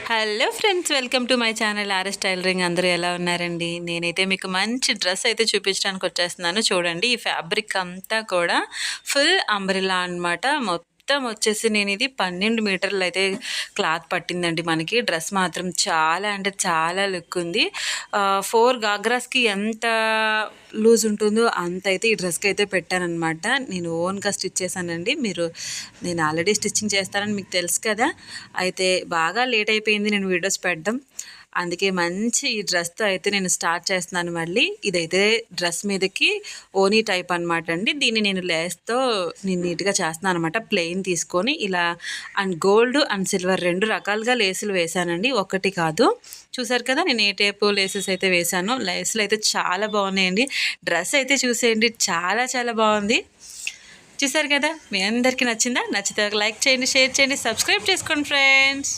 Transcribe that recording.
Hello friends, welcome to my channel RS tailoring. అందరూ ఎలా ఉన్నారండి? నేనైతే మీకు మంచి డ్రెస్ అయితే చూపించడానికి వచ్చేస్తున్నాను. చూడండి, ఈ ఫ్యాబ్రిక్ అంతా కూడా ఫుల్ అంబ్రెల్లా అనమాట. మొత్తం వచ్చేసి నేను ఇది 12 మీటర్లు అయితే క్లాత్ పట్టిందండి. మనకి డ్రెస్ మాత్రం చాలా అంటే చాలా లుక్ ఉంది. 4 గాగ్రాస్కి ఎంత లూజ్ ఉంటుందో అంత అయితే ఈ డ్రెస్కి అయితే పెట్టానమాట. నేను ఓన్గా స్టిచ్ చేశానండి. నేను ఆల్రెడీ స్టిచ్చింగ్ చేస్తానని మీకు తెలుసు కదా. అయితే బాగా లేట్ అయిపోయింది నేను వీడియోస్ పెట్టడం. అందుకే మంచి ఈ డ్రెస్తో అయితే నేను స్టార్ట్ చేస్తున్నాను మళ్ళీ. ఇదైతే డ్రెస్ మీదకి ఓనీ టైప్ అనమాట అండి. దీన్ని నేను లేస్తో నీట్గా చేస్తున్నాను అనమాట. ప్లెయిన్ తీసుకొని ఇలా అండ్ గోల్డ్ అండ్ సిల్వర్ 2 రకాలుగా లేసులు వేశానండి, ఒకటి కాదు. చూసారు కదా నేను ఏ టైపు లేసెస్ అయితే వేశానో. లేసులు అయితే చాలా బాగున్నాయండి. డ్రెస్ అయితే చూసేయండి, చాలా చాలా బాగుంది. చూసారు కదా, మీ అందరికీ నచ్చిందా? నచ్చితే లైక్ చేయండి, షేర్ చేయండి, సబ్స్క్రైబ్ చేసుకోండి ఫ్రెండ్స్.